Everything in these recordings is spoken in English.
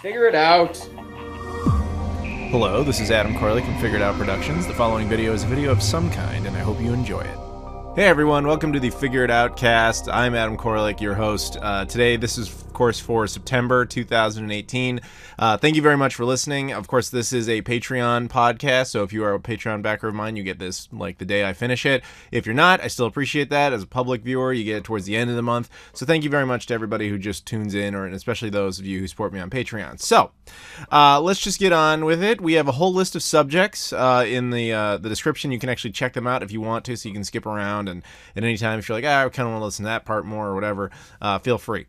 Figure it out. Hello, this is Adam Koralik from Figured Out Productions. The following video is a video of some kind, and I hope you enjoy it. Hey everyone, welcome to the Figure It Out cast. I'm Adam Koralik, your host. Today, this is, of course, for September 2018. Thank you very much for listening. Of course, this is a Patreon podcast, so if you are a Patreon backer of mine, you get this like the day I finish it. If you're not, I still appreciate that. As a public viewer, you get it towards the end of the month. So thank you very much to everybody who just tunes in, and especially those of you who support me on Patreon. So, let's just get on with it. We have a whole list of subjects in the description. You can actually check them out if you want to, so you can skip around, and at any time if you're like, I kind of want to listen to that part more or whatever, feel free.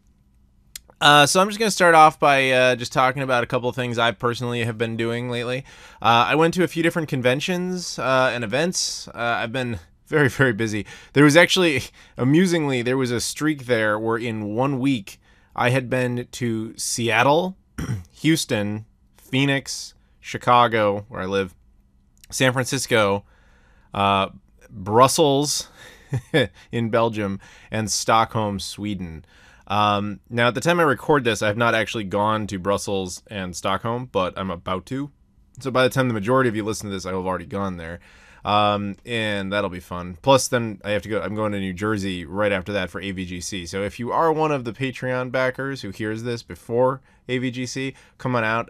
So I'm just going to start off by just talking about a couple of things I personally have been doing lately. I went to a few different conventions and events. I've been very, very busy. There was actually, amusingly, there was a streak there where in 1 week I had been to Seattle, Houston, Phoenix, Chicago, where I live, San Francisco, Brussels in Belgium, and Stockholm, Sweden. Now, at the time I record this, I have not actually gone to Brussels and Stockholm, but I'm about to. So by the time the majority of you listen to this, I will have already gone there. And that'll be fun. Plus, then I have to go. I'm going to New Jersey right after that for AVGC. So if you are one of the Patreon backers who hears this before AVGC, come on out.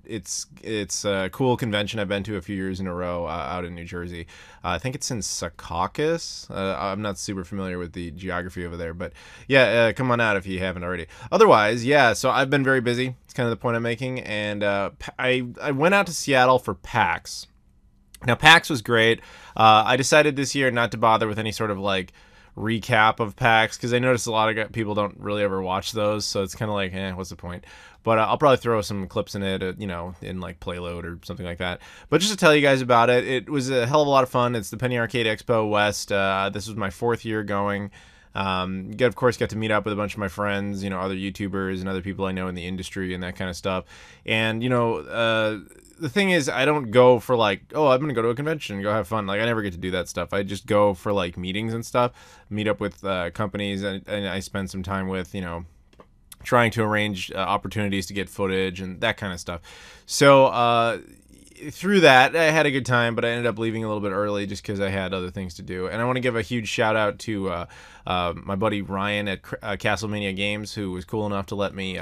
It's a cool convention I've been to a few years in a row out in New Jersey. I think it's in Secaucus. I'm not super familiar with the geography over there, but yeah, come on out if you haven't already. Otherwise, yeah. So I've been very busy. It's kind of the point I'm making, and I went out to Seattle for PAX. Now, PAX was great. I decided this year not to bother with any sort of like recap of PAX because I noticed a lot of people don't really ever watch those, so it's kind of like, what's the point? But I'll probably throw some clips in it, in like Playload or something like that. But just to tell you guys about it, it was a hell of a lot of fun. It's the Penny Arcade Expo West. This was my 4th year going. Of course, got to meet up with a bunch of my friends, other YouTubers and other people I know in the industry and that kind of stuff. And, the thing is, I don't go for like, oh, I'm going to go to a convention and go have fun. Like, I never get to do that stuff. I just go for like meetings and stuff, meet up with companies, and I spend some time with, trying to arrange opportunities to get footage and that kind of stuff. So, through that, I had a good time, but I ended up leaving a little bit early just because I had other things to do. And I want to give a huge shout out to my buddy Ryan at Castlemania Games, who was cool enough to let me,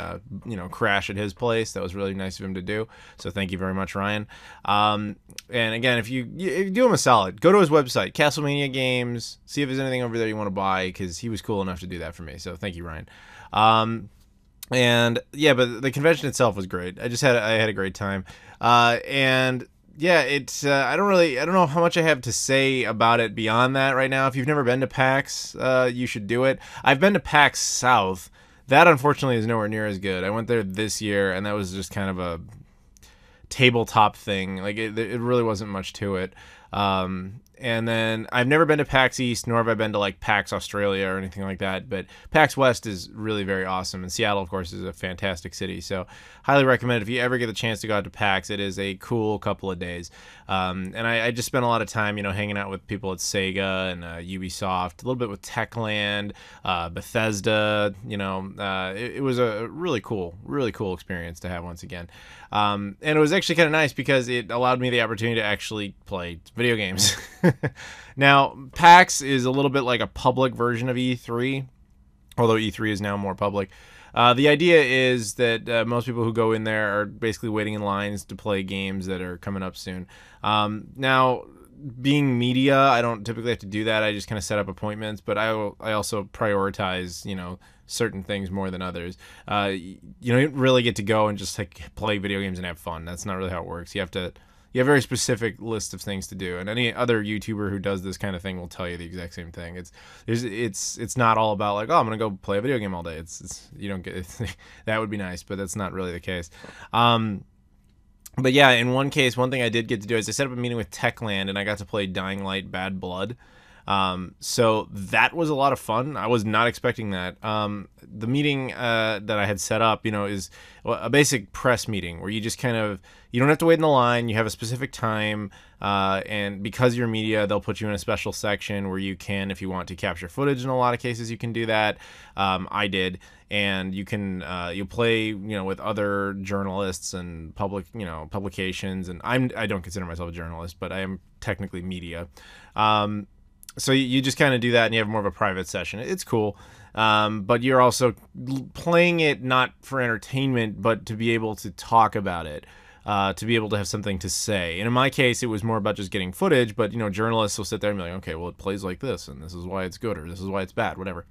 crash at his place. That was really nice of him to do. So thank you very much, Ryan. And again, if you do him a solid, go to his website, Castlemania Games, see if there's anything over there you want to buy, because he was cool enough to do that for me. So thank you, Ryan. And yeah, but the convention itself was great. I had a great time. And yeah, I don't know how much I have to say about it beyond that right now. If you've never been to PAX, you should do it. I've been to PAX South. That unfortunately is nowhere near as good. I went there this year, and that was just kind of a tabletop thing. Like it really wasn't much to it. And then I've never been to PAX East, nor have I been to like PAX Australia or anything like that. But PAX West is really very awesome. And Seattle, of course, is a fantastic city. So highly recommend if you ever get the chance to go out to PAX. It is a cool couple of days. And I just spent a lot of time, hanging out with people at Sega and Ubisoft, a little bit with Techland, Bethesda. It was a really cool experience to have once again. And it was actually kind of nice because it allowed me the opportunity to actually play video games. Now, PAX is a little bit like a public version of E3, although E3 is now more public. The idea is that most people who go in there are basically waiting in lines to play games that are coming up soon. Now, being media, I don't typically have to do that. I just kind of set up appointments, but I also prioritize, certain things more than others. You don't really get to go and just like play video games and have fun. That's not really how it works. You have a very specific list of things to do, and any other YouTuber who does this kind of thing will tell you the exact same thing. It's not all about like, oh, I'm gonna go play a video game all day. It's you don't get that would be nice, but that's not really the case. But yeah, in one case, one thing I did get to do is I set up a meeting with Techland, and I got to play Dying Light: Bad Blood. So that was a lot of fun. I was not expecting that. The meeting that I had set up, is a basic press meeting where you just kind of, you don't have to wait in the line. You have a specific time, and because you're media, they'll put you in a special section where you can, if you want to capture footage. In a lot of cases, you can do that. I did, and you can you play, with other journalists and publications. And I don't consider myself a journalist, but I am technically media. So you just kind of do that, and you have more of a private session. It's cool. But you're also playing it not for entertainment, but to be able to talk about it, to be able to have something to say. And in my case, it was more about just getting footage, but, journalists will sit there and be like, okay, well, it plays like this, and this is why it's good, or this is why it's bad, whatever.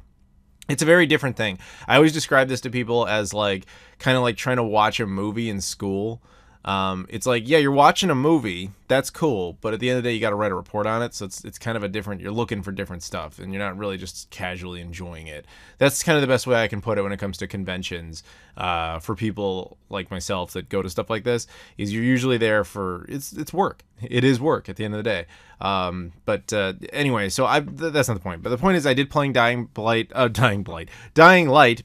It's a very different thing. I always describe this to people as kind of like trying to watch a movie in school. It's like, yeah, you're watching a movie, that's cool, but at the end of the day, you got to write a report on it, so it's kind of you're looking for different stuff, and you're not really just casually enjoying it. That's kind of the best way I can put it when it comes to conventions, for people like myself that go to stuff like this, is you're usually there for, it's work. It is work at the end of the day. But anyway, so that's not the point. But the point is, I did playing Dying Light,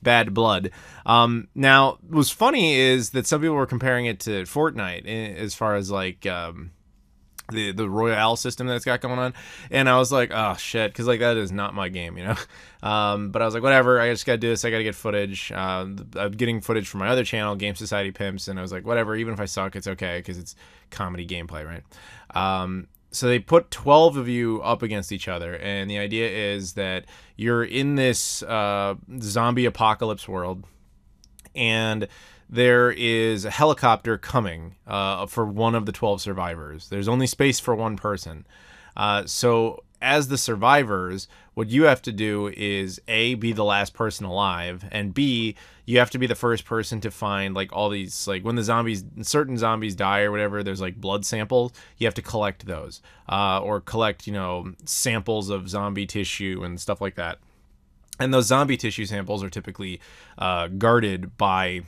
Bad Blood. Now, what's funny is that some people were comparing it to Fortnite as far as the Royale system that it's got going on, and I was like, oh shit, because that is not my game, but I was like, whatever, I just gotta do this, I gotta get footage. I'm getting footage from my other channel, Game Society Pimps, and I was like, whatever, even if I suck, it's okay, because it's comedy gameplay, right? So they put 12 of you up against each other, and the idea is that you're in this zombie apocalypse world, and there is a helicopter coming for one of the 12 survivors. There's only space for one person. So as the survivors, what you have to do is A, be the last person alive, and B, you have to be the first person to find all these, when certain zombies die or whatever, there's blood samples. You have to collect those, or collect, samples of zombie tissue and stuff like that. And those zombie tissue samples are typically guarded by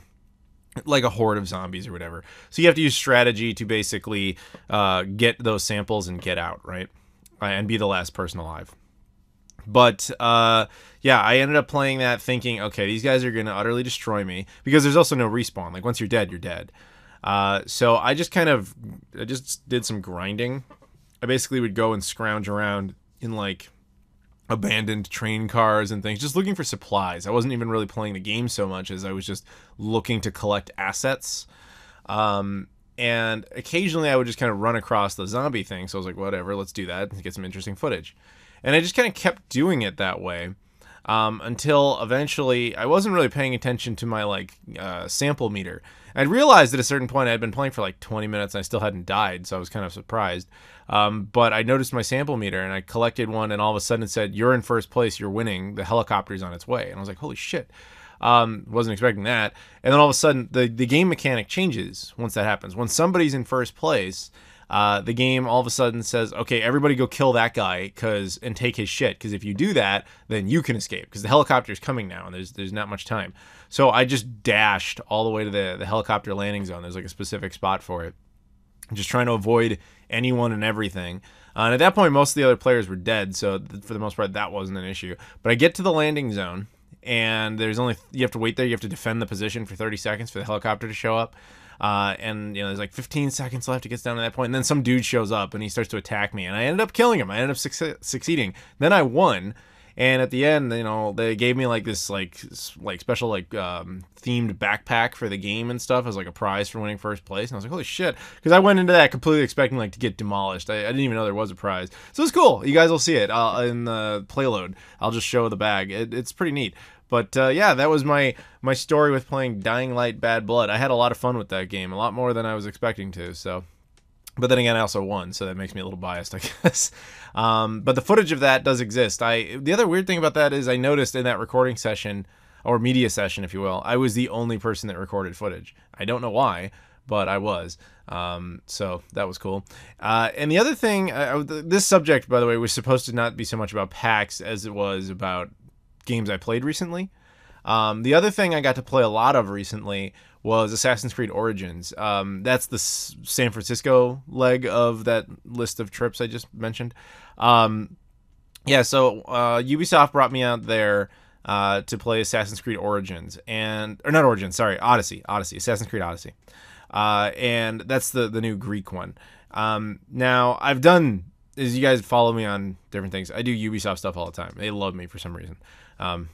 a horde of zombies or whatever. So you have to use strategy to basically get those samples and get out, right? And be the last person alive. But yeah, I ended up playing that thinking, okay, these guys are going to utterly destroy me, because there's also no respawn. Once you're dead, you're dead. So I just did some grinding. I basically would go and scrounge around in abandoned train cars and things, just looking for supplies. I wasn't even really playing the game so much as I was just looking to collect assets. And occasionally I would just kind of run across the zombie thing. So I was like, whatever, let's do that and get some interesting footage. And I just kind of kept doing it that way, until eventually I wasn't really paying attention to my sample meter. I realized at a certain point I had been playing for 20 minutes and I still hadn't died, so I was kind of surprised. But I noticed my sample meter, and I collected one, and all of a sudden it said, you're in first place, you're winning, the helicopter's on its way. And I was like, holy shit. Wasn't expecting that. And then all of a sudden the game mechanic changes once that happens. When somebody's in first place, the game all of a sudden says, okay, everybody go kill that guy and take his shit, because if you do that, then you can escape, because the helicopter's coming now and there's not much time. So I just dashed all the way to the helicopter landing zone. There's a specific spot for it. I'm just trying to avoid anyone and everything. And at that point, most of the other players were dead, so for the most part, that wasn't an issue. But I get to the landing zone, and you have to wait there. You have to defend the position for 30 seconds for the helicopter to show up. And there's 15 seconds left. It gets down to that point, and then some dude shows up and he starts to attack me, and I ended up killing him. I ended up succeeding. Then I won, and at the end, they gave me this special themed backpack for the game and stuff as a prize for winning first place. And I was like, holy shit, because I went into that completely expecting to get demolished. I didn't even know there was a prize, so it's cool. You guys will see it in the playload. I'll just show the bag. It's pretty neat. But yeah, that was my story with playing Dying Light Bad Blood. I had a lot of fun with that game, a lot more than I was expecting to. So, but then again, I also won, so that makes me a little biased, I guess. But the footage of that does exist. The other weird thing about that is I noticed in that recording session, or media session, if you will, I was the only person that recorded footage. I don't know why, but I was. So that was cool. And the other thing, this subject, by the way, was supposed to not be so much about PAX as it was about games I played recently. The other thing I got to play a lot of recently was Assassin's Creed Origins. That's the San Francisco leg of that list of trips I just mentioned. yeah, so Ubisoft brought me out there to play Assassin's Creed Origins, or not Origins, sorry, Odyssey, Assassin's Creed Odyssey, and that's the new Greek one. Now I've done, as you guys follow me on different things, I do Ubisoft stuff all the time. They love me for some reason.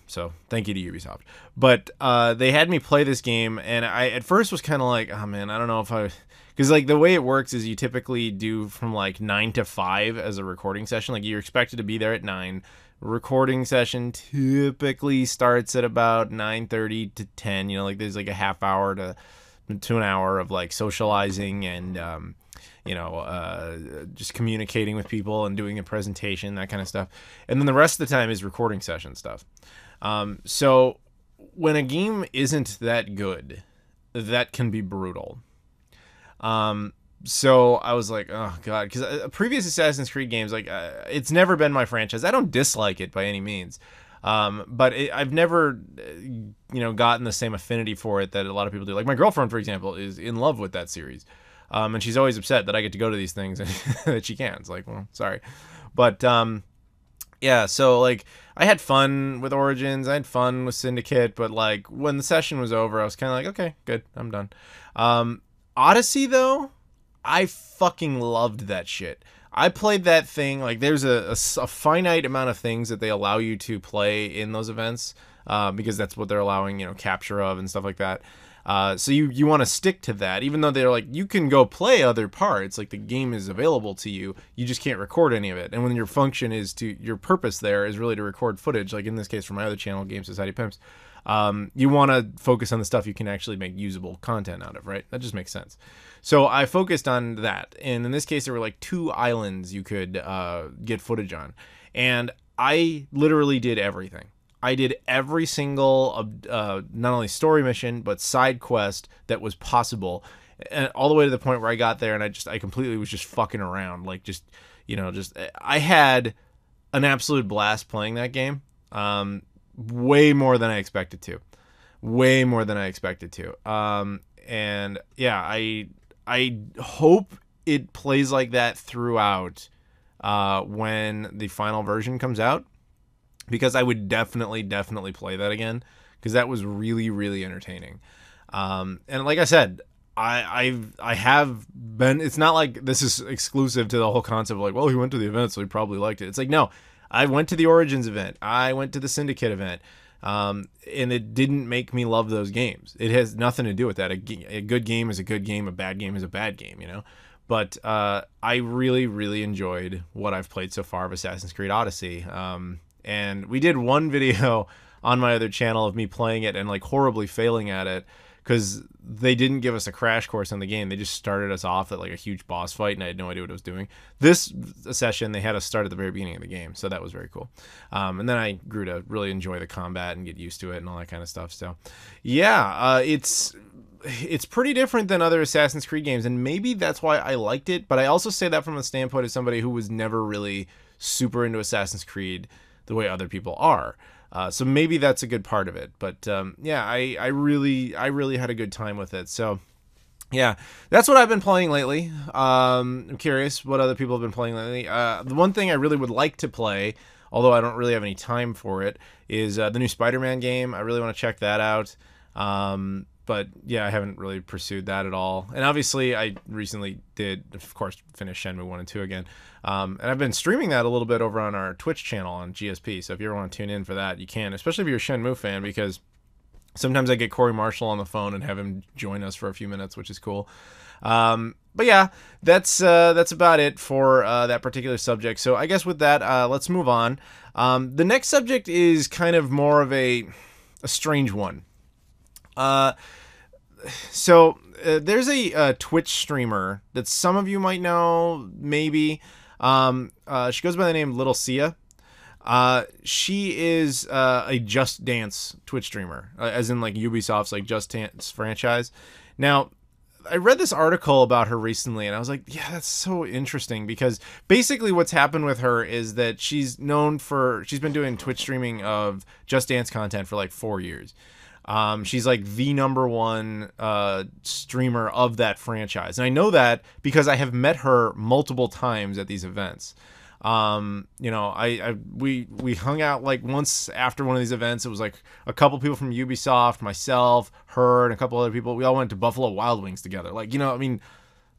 So thank you to Ubisoft. But they had me play this game, and I at first was kind of like, oh man, I don't know if I, because like the way it works is you typically do from like 9 to 5 as a recording session. Like you're expected to be there at 9. Recording session typically starts at about 9:30 to 10. You know, like there's like a half hour to an hour of like socializing and just communicating with people and doing a presentation, that kind of stuff. And then the rest of the time is recording session stuff. So when a game isn't that good, that can be brutal. So I was like, oh god, because previous Assassin's Creed games, like it's never been my franchise. I don't dislike it by any means. But I've never, gotten the same affinity for it that a lot of people do. Like my girlfriend, for example, is in love with that series. And she's always upset that I get to go to these things and that she can't. It's like, well, sorry. But, yeah, so like I had fun with Origins. I had fun with Syndicate. But like when the session was over, I was kind of like, okay, good. I'm done. Odyssey, though, I fucking loved that shit. I played that thing, like there's a finite amount of things that they allow you to play in those events, because that's what they're allowing, capture of and stuff like that. So you want to stick to that, even though they're like, you can go play other parts, like the game is available to you, you just can't record any of it. And when your function is your purpose there is really to record footage, like in this case for my other channel, Game Society Pimps, you want to focus on the stuff you can actually make usable content out of, right? That just makes sense. So I focused on that. And in this case, there were like 2 islands you could get footage on. And I literally did everything. I did every single not only story mission, but side quest that was possible. And all the way to the point where I got there and I completely was just fucking around. Like I had an absolute blast playing that game. Way more than I expected to. And yeah, I hope it plays like that throughout when the final version comes out, because I would definitely play that again, because that was really, really entertaining. And like I said, I have been, it's not like this is exclusive to the whole concept of like, well, he went to the event, so he probably liked it. It's like, no, I went to the Origins event. I went to the Syndicate event. And it didn't make me love those games. It has nothing to do with that. A good game is a good game. A bad game is a bad game, But I really, really enjoyed what I've played so far of Assassin's Creed Odyssey. And we did one video on my other channel of me playing it and like horribly failing at it, because they didn't give us a crash course on the game. They just started us off at like a huge boss fight, and I had no idea what I was doing. This session, they had us start at the very beginning of the game, so that was very cool. And then I grew to really enjoy the combat and get used to it and all that kind of stuff. So, yeah, it's pretty different than other Assassin's Creed games, and maybe that's why I liked it. But I also say that from a standpoint of somebody who was never really super into Assassin's Creed the way other people are. So maybe that's a good part of it. But yeah, I really had a good time with it. So yeah, that's what I've been playing lately. I'm curious what other people have been playing lately. The one thing I really would like to play, although I don't really have any time for it, is the new Spider-Man game. I really want to check that out. But yeah, I haven't really pursued that at all. And obviously, I recently did, of course, finish Shenmue 1 and 2 again. And I've been streaming that a little bit over on our Twitch channel on GSP. So if you ever want to tune in for that, you can, especially if you're a Shenmue fan, because sometimes I get Corey Marshall on the phone and have him join us for a few minutes, which is cool. But yeah, that's about it for that particular subject. So I guess with that, let's move on. The next subject is kind of more of a strange one. So there's a Twitch streamer that some of you might know, maybe. She goes by the name Littlesiha. She is a Just Dance Twitch streamer, as in like Ubisoft's like Just Dance franchise. Now, I read this article about her recently, and I was like, yeah, that's so interesting, because basically what's happened with her is that she's been doing Twitch streaming of Just Dance content for like 4 years. She's like the number one streamer of that franchise. And I know that because I have met her multiple times at these events. You know, we hung out like once after one of these events. It was like a couple people from Ubisoft, myself, her, and a couple other people. We all went to Buffalo Wild Wings together. Like, you know, I mean,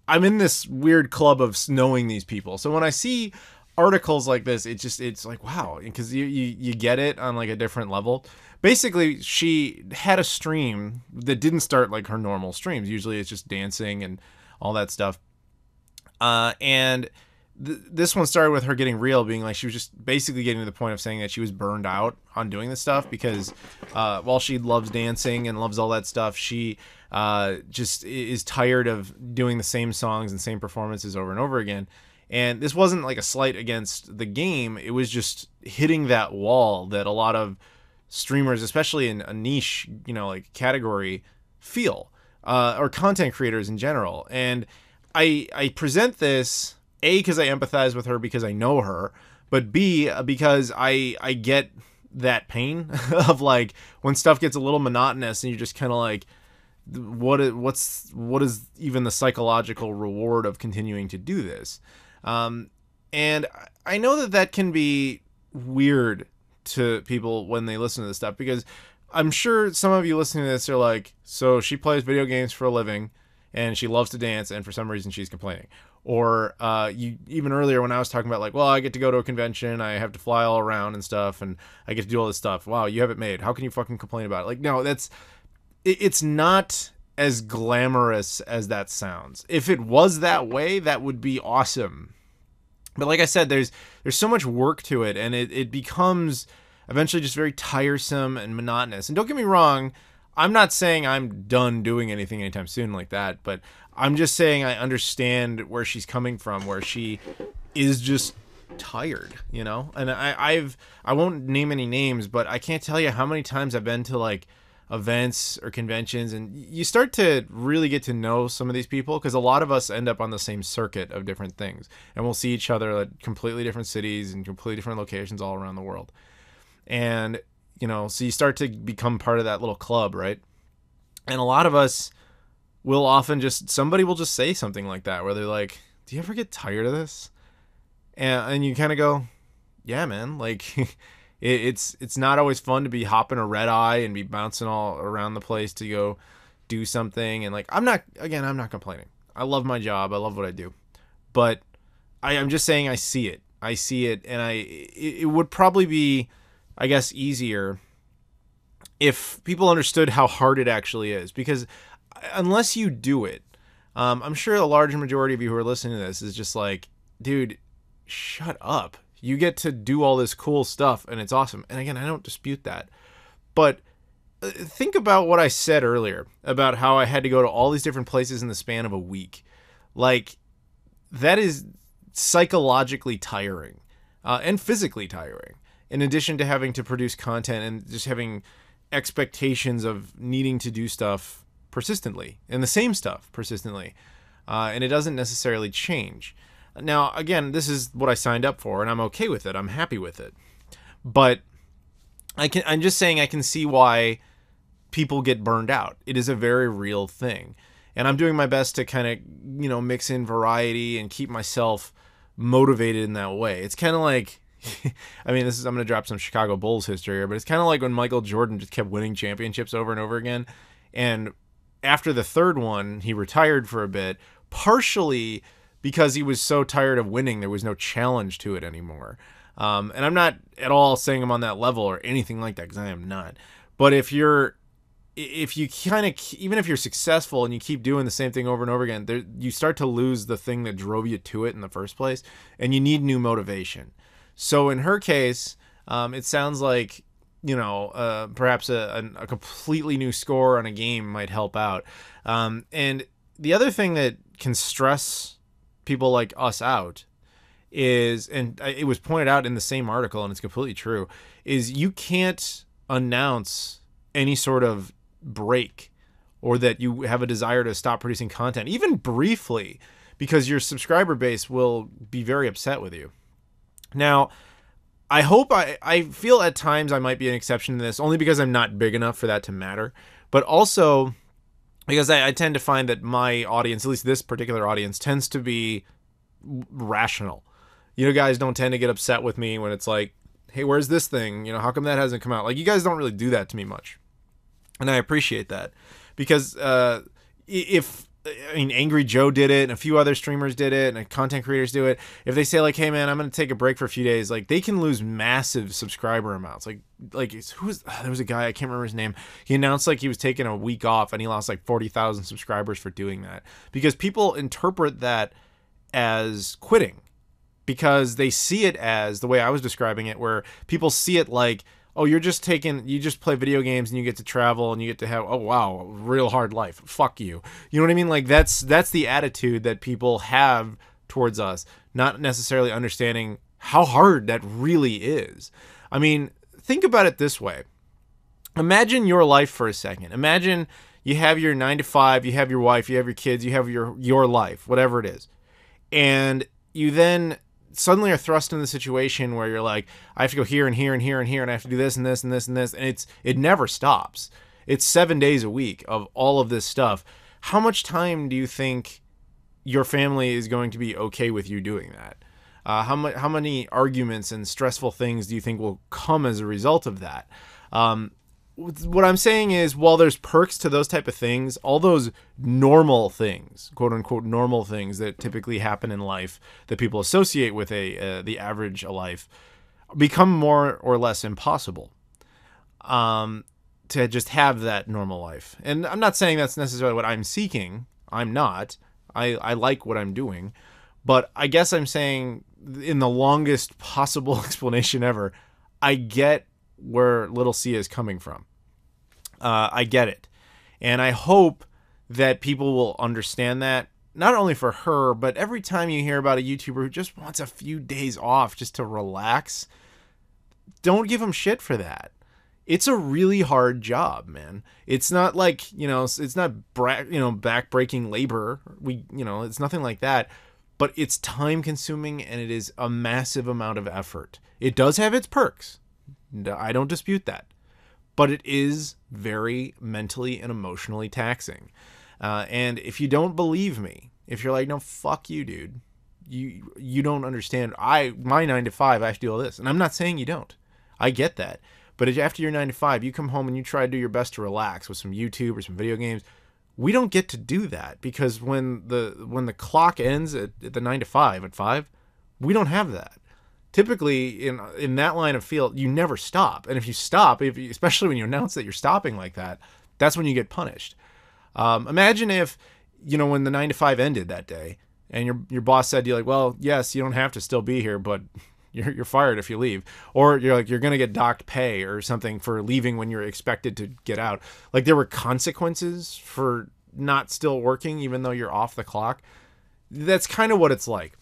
I'm in this weird club of knowing these people. So when I see articles like this, it's like, wow, because you get it on like a different level. Basically, she had a stream that didn't start like her normal streams. Usually it's just dancing and all that stuff. And this one started with her getting real, being like, she was just basically getting to the point of saying that she was burned out on doing this stuff because while she loves dancing and loves all that stuff, she just is tired of doing the same songs and same performances over and over again. And this wasn't like a slight against the game. It was just hitting that wall that a lot of streamers, especially in a niche, you know, like category, feel, or content creators in general. And I present this, A, because I empathize with her because I know her, but B, because I get that pain of like when stuff gets a little monotonous and you're just kind of like, what is even the psychological reward of continuing to do this? And I know that can be weird to people when they listen to this stuff, because I'm sure some of you listening to this are like, so she plays video games for a living and she loves to dance and for some reason she's complaining. Or you even earlier when I was talking about like, well, I get to go to a convention, I have to fly all around and stuff, and I get to do all this stuff. Wow, you have it made. How can you fucking complain about it? Like, no, it's not as glamorous as that sounds. If it was that way, that would be awesome. But like I said, there's so much work to it, and it becomes eventually just very tiresome and monotonous. And don't get me wrong, I'm not saying I'm done doing anything anytime soon like that, but I'm just saying I understand where she's coming from, where she is just tired, you know? And I won't name any names, but I can't tell you how many times I've been to like events or conventions, and you start to really get to know some of these people, because a lot of us end up on the same circuit of different things, and we'll see each other at completely different cities and completely different locations all around the world. And you know, so you start to become part of that little club, right? And a lot of us will often somebody will just say something like that, where they're like, do you ever get tired of this? And you kind of go, yeah, man, like it's not always fun to be hopping a red eye and be bouncing all around the place to go do something. And like, I'm not complaining. I love my job. I love what I do. But I'm just saying I see it. And it would probably be, I guess, easier if people understood how hard it actually is. Because unless you do it, I'm sure a large majority of you who are listening to this is just like, dude, shut up. You get to do all this cool stuff and it's awesome. And again, I don't dispute that. But think about what I said earlier about how I had to go to all these different places in the span of a week. Like, that is psychologically tiring, and physically tiring, in addition to having to produce content and just having expectations of needing to do stuff persistently and the same stuff persistently. And it doesn't necessarily change. Now, again, this is what I signed up for, and I'm okay with it. I'm happy with it. But I'm just saying I can see why people get burned out. It is a very real thing. And I'm doing my best to kind of, you know, mix in variety and keep myself motivated in that way. It's kind of like, I mean, I'm going to drop some Chicago Bulls history here, but it's kind of like when Michael Jordan just kept winning championships over and over again. And after the third one, he retired for a bit, partially because he was so tired of winning, there was no challenge to it anymore. And I'm not at all saying I'm on that level or anything like that, because I am not. But if you kind of, even if you're successful and you keep doing the same thing over and over again, you start to lose the thing that drove you to it in the first place, and you need new motivation. So in her case, it sounds like, you know, perhaps a completely new score on a game might help out. And the other thing that can stress people like us out is, and it was pointed out in the same article, and it's completely true, is you can't announce any sort of break or that you have a desire to stop producing content, even briefly, because your subscriber base will be very upset with you. Now, I hope I feel at times I might be an exception to this, only because I'm not big enough for that to matter, but also because I tend to find that my audience, at least this particular audience, tends to be rational. You know, guys don't tend to get upset with me when it's like, hey, where's this thing? You know, how come that hasn't come out? Like, you guys don't really do that to me much. And I appreciate that. Because Angry Joe did it, and a few other streamers did it, and content creators do it. If they say, like, hey, man, I'm going to take a break for a few days, like, they can lose massive subscriber amounts. There was a guy, I can't remember his name. He announced, like, he was taking a week off, and he lost, like, 40,000 subscribers for doing that. Because people interpret that as quitting. Because they see it as the way I was describing it, where people see it like, oh, you just play video games and you get to travel and you get to have, oh, wow, real hard life. Fuck you. You know what I mean? Like, that's the attitude that people have towards us, not necessarily understanding how hard that really is. I mean, think about it this way. Imagine your life for a second. Imagine you have your 9 to 5, you have your wife, you have your kids, you have your life, whatever it is. And you then suddenly are thrust in the situation where you're like, I have to go here and here and here and here, and I have to do this and this and this and this, and it never stops. It's 7 days a week of all of this stuff. How much time do you think your family is going to be okay with you doing that? How many arguments and stressful things do you think will come as a result of that? What I'm saying is, while there's perks to those type of things, all those normal things, quote unquote normal things that typically happen in life that people associate with the average life, become more or less impossible to just have that normal life. And I'm not saying that's necessarily what I'm seeking. I'm not. I like what I'm doing. But I guess I'm saying, in the longest possible explanation ever, I get where Littlesiha is coming from. I get it. And I hope that people will understand that, not only for her, but every time you hear about a YouTuber who just wants a few days off just to relax, don't give them shit for that. It's a really hard job, man. It's not like, it's not back-breaking labor. It's nothing like that. But it's time-consuming, and it is a massive amount of effort. It does have its perks. I don't dispute that. But it is very mentally and emotionally taxing. And if you don't believe me, if you're like, no, fuck you, dude. You don't understand. My 9 to 5, I have to do all this. And I'm not saying you don't. I get that. But after your 9 to 5, you come home and you try to do your best to relax with some YouTube or some video games. We don't get to do that, because when the clock ends at the 9 to 5 at 5, we don't have that. Typically, in that line of field, you never stop. And if you stop, especially when you announce that you're stopping like that, that's when you get punished. Imagine if, when the 9 to 5 ended that day, and your boss said to you, like, well, yes, you don't have to still be here, but you're fired if you leave. Or you're going to get docked pay or something for leaving when you're expected to get out. Like, there were consequences for not still working even though you're off the clock. That's kind of what it's like.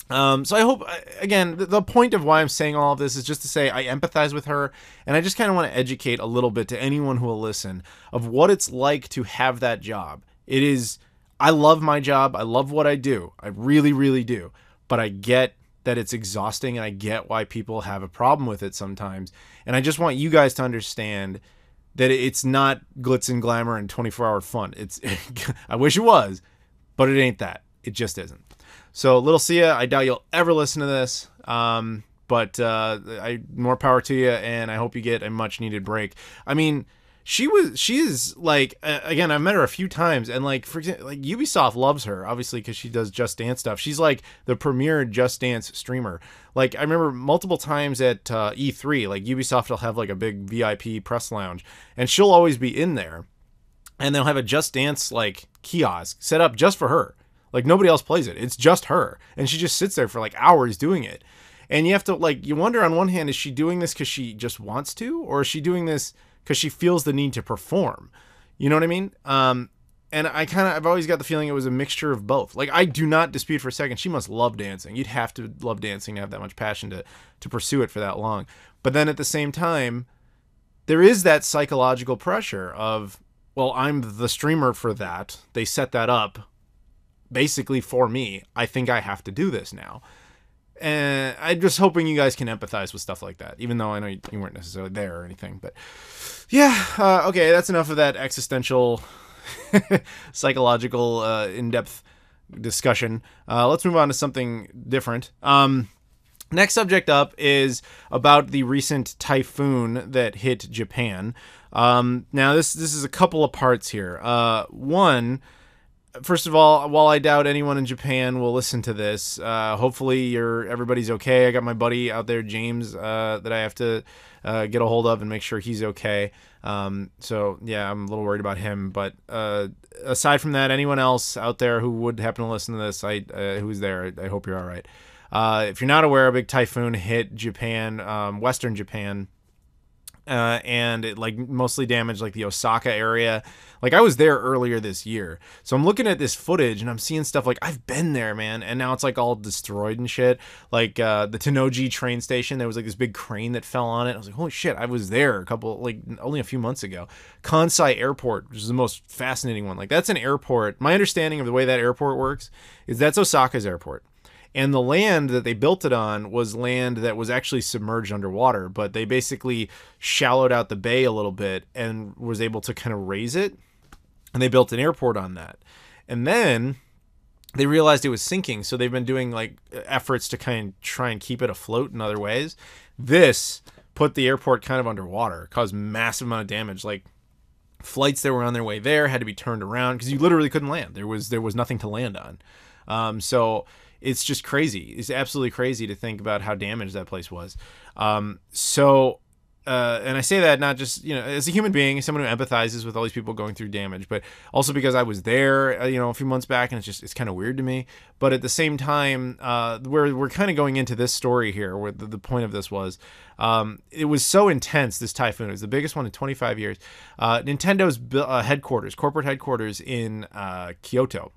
So I hope, again, the point of why I'm saying all of this is just to say I empathize with her, and I just kind of want to educate a little bit to anyone who will listen of what it's like to have that job. I love my job. I love what I do. I really, really do. But I get that it's exhausting, and I get why people have a problem with it sometimes. And I just want you guys to understand that it's not glitz and glamour and 24-hour fun. I wish it was, but it ain't that. It just isn't. So, Littlesiha, I doubt you'll ever listen to this, but more power to you, and I hope you get a much-needed break. I mean, she is like, again, I've met her a few times, and like, for example, like, Ubisoft loves her, obviously, because she does Just Dance stuff. She's like the premier Just Dance streamer. Like, I remember multiple times at E3, like, Ubisoft will have like a big VIP press lounge, and she'll always be in there, and they'll have a Just Dance like kiosk set up just for her. Like, nobody else plays it. It's just her, and she just sits there for like hours doing it. And you have to, like, you wonder, on one hand, is she doing this because she just wants to, or is she doing this because she feels the need to perform? You know what I mean? And I've always got the feeling it was a mixture of both. Like, I do not dispute for a second, she must love dancing. You'd have to love dancing to have that much passion to pursue it for that long. But then at the same time, there is that psychological pressure of, well, I'm the streamer for that. They set that up basically for me. I think I have to do this now. And I'm just hoping you guys can empathize with stuff like that, even though I know you weren't necessarily there or anything. But yeah, okay, that's enough of that existential, psychological, in-depth discussion. Let's move on to something different. Next subject up is about the recent typhoon that hit Japan. Now, this is a couple of parts here. One, first of all, while I doubt anyone in Japan will listen to this, hopefully everybody's okay. I got my buddy out there, James, that I have to get a hold of and make sure he's okay. So yeah, I'm a little worried about him. But aside from that, anyone else out there who would happen to listen to this, who's there, I hope you're all right. If you're not aware, a big typhoon hit Japan, western Japan. And it like mostly damaged like the Osaka area. Like I was there earlier this year. So I'm looking at this footage and I'm seeing stuff like I've been there, man. And now it's like all destroyed and shit. Like the Tennoji train station, there was like this big crane that fell on it. I was like, holy shit, I was there only a few months ago. Kansai Airport, which is the most fascinating one. Like that's an airport. My understanding of the way that airport works is that's Osaka's airport. And the land that they built it on was land that was actually submerged underwater, but they basically shallowed out the bay a little bit and was able to kind of raise it. And they built an airport on that. And then they realized it was sinking. So they've been doing like efforts to kind of try and keep it afloat in other ways. This put the airport kind of underwater, caused massive amount of damage. Like flights that were on their way there had to be turned around because you literally couldn't land. There was nothing to land on. So it's just crazy. It's absolutely crazy to think about how damaged that place was. And I say that not just, as a human being, as someone who empathizes with all these people going through damage, but also because I was there, a few months back, and it's kind of weird to me. But at the same time, we're kind of going into this story here, where the point of this was, it was so intense, this typhoon. It was the biggest one in 25 years. Nintendo's corporate headquarters in Kyoto.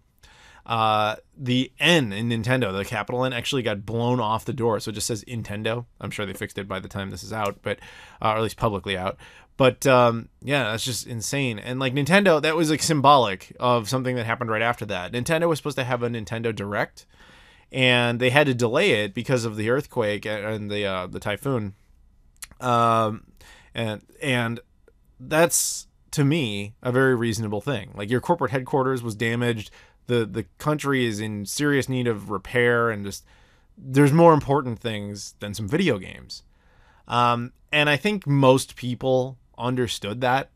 The N in Nintendo, the capital N, actually got blown off the door, so it just says Nintendo. I'm sure they fixed it by the time this is out, but or at least publicly out. But yeah, that's just insane. And like Nintendo, that was like symbolic of something that happened right after that. Nintendo was supposed to have a Nintendo Direct, and they had to delay it because of the earthquake and the typhoon. And that's, to me, a very reasonable thing. Like your corporate headquarters was damaged. The country is in serious need of repair, and just there's more important things than some video games. And I think most people understood that.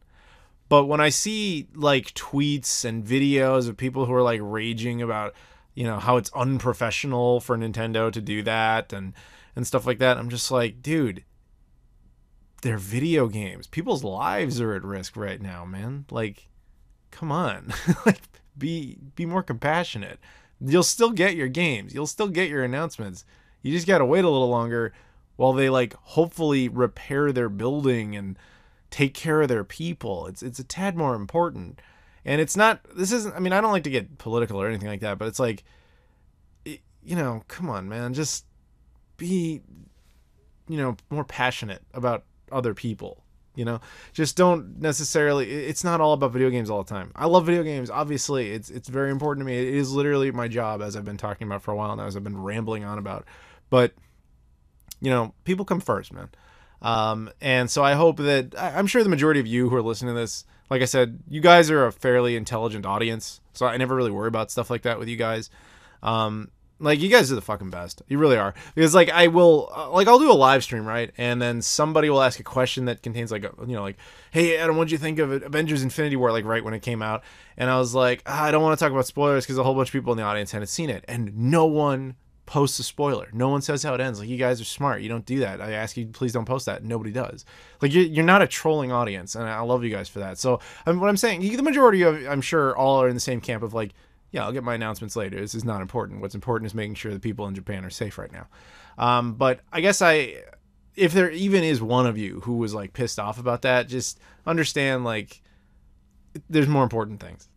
But when I see like tweets and videos of people who are like raging about, how it's unprofessional for Nintendo to do that and stuff like that, I'm just like, dude, they're video games. People's lives are at risk right now, man. Like, come on. Like, be more compassionate. You'll still get your games. You'll still get your announcements. You just got to wait a little longer while they like hopefully repair their building and take care of their people. It's a tad more important. And it's not, I don't like to get political or anything like that, but it's like, come on, man, just be, more passionate about other people. Just don't necessarily, it's not all about video games all the time. I love video games. Obviously it's very important to me. It is literally my job, as I've been talking about for a while now, as I've been rambling on about, but people come first, man. And so I hope that, I'm sure the majority of you who are listening to this, like I said, you guys are a fairly intelligent audience. So I never really worry about stuff like that with you guys. Like, you guys are the fucking best. You really are. Because, like, I'll do a live stream, right? And then somebody will ask a question that contains, like, hey, Adam, what'd you think of Avengers Infinity War, like, right when it came out? And I was like, I don't want to talk about spoilers because a whole bunch of people in the audience hadn't seen it. And no one posts a spoiler. No one says how it ends. Like, you guys are smart. You don't do that. I ask you, please don't post that. Nobody does. Like, you're not a trolling audience, and I love you guys for that. So, what I'm saying, the majority of, I'm sure, all are in the same camp of, like, yeah, I'll get my announcements later. This is not important. What's important is making sure the people in Japan are safe right now. But I guess if there even is one of you who was like pissed off about that, just understand, like, there's more important things.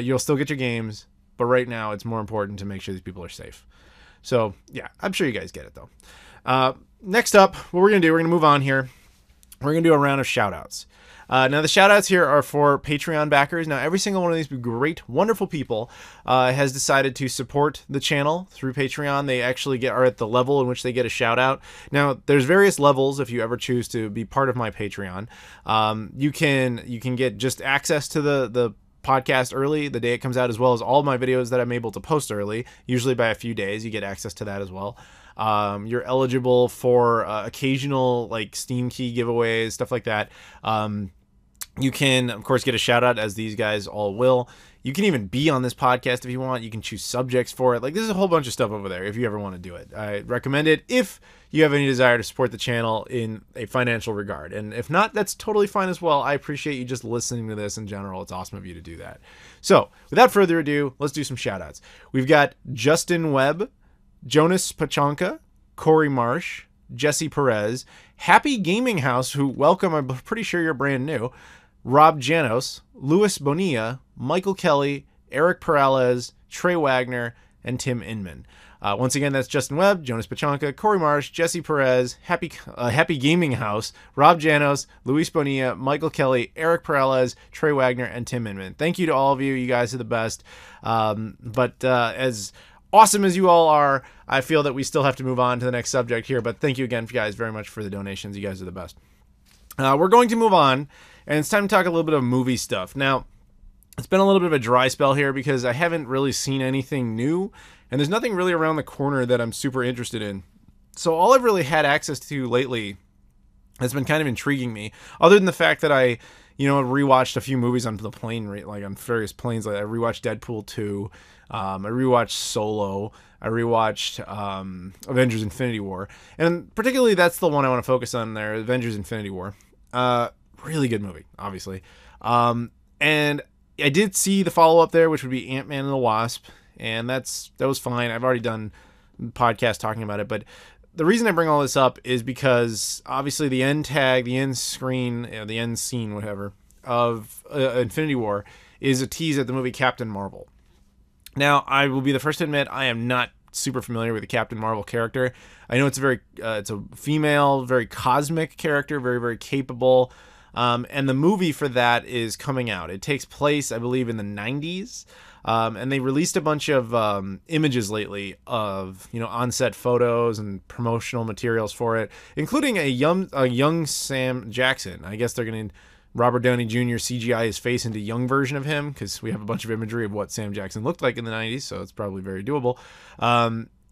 You'll still get your games, but right now it's more important to make sure these people are safe. So yeah, I'm sure you guys get it though. Next up, what we're going to do, we're going to move on here. We're going to do a round of shout outs. Now, the shout-outs here are for Patreon backers. Now, every single one of these great, wonderful people has decided to support the channel through Patreon. They actually are at the level in which they get a shout-out. Now, there's various levels if you ever choose to be part of my Patreon. You can get just access to the podcast early the day it comes out, as well as all my videos that I'm able to post early, usually by a few days. You get access to that as well. You're eligible for occasional like Steam key giveaways, stuff like that. You can, of course, get a shout out, as these guys all will. You can even be on this podcast if you want. You can choose subjects for it. Like, there's a whole bunch of stuff over there if you ever want to do it. I recommend it if you have any desire to support the channel in a financial regard. And if not, that's totally fine as well. I appreciate you just listening to this in general. It's awesome of you to do that. So, without further ado, let's do some shout outs. We've got Justin Webb, Jonas Pachanka, Corey Marsh, Jesse Perez, Happy Gaming House, who, welcome, I'm pretty sure you're brand new, Rob Janos, Luis Bonilla, Michael Kelly, Eric Peralez, Trey Wagner, and Tim Inman. Once again, that's Justin Webb, Jonas Pachanka, Corey Marsh, Jesse Perez, Happy Gaming House, Rob Janos, Luis Bonilla, Michael Kelly, Eric Peralez, Trey Wagner, and Tim Inman. Thank you to all of you. You guys are the best. As awesome as you all are, I feel that we still have to move on to the next subject here. But thank you again, guys, very much for the donations. You guys are the best. We're going to move on, and it's time to talk a little bit of movie stuff. Now, it's been a little bit of a dry spell here because I haven't really seen anything new, and there's nothing really around the corner that I'm super interested in. So all I've really had access to lately has been kind of intriguing me, other than the fact that I, rewatched a few movies on the plane, like on various planes. Like I rewatched Deadpool 2, I rewatched Solo, I rewatched Avengers Infinity War, and particularly that's the one I want to focus on there, Avengers Infinity War. Really good movie, obviously. And I did see the follow-up there, which would be Ant-Man and the Wasp, and that was fine. I've already done podcasts talking about it, but the reason I bring all this up is because obviously the end tag, the end screen, the end scene, whatever, of Infinity War is a tease at the movie Captain Marvel. Now, I will be the first to admit I am not super familiar with the Captain Marvel character. I know it's it's a female, very cosmic character, very, very capable. And the movie for that is coming out. It takes place, I believe, in the 90s. And they released a bunch of images lately of, on-set photos and promotional materials for it, including a young Sam Jackson. I guess they're going to Robert Downey Jr. CGI his face into a young version of him, because we have a bunch of imagery of what Sam Jackson looked like in the 90s, so it's probably very doable.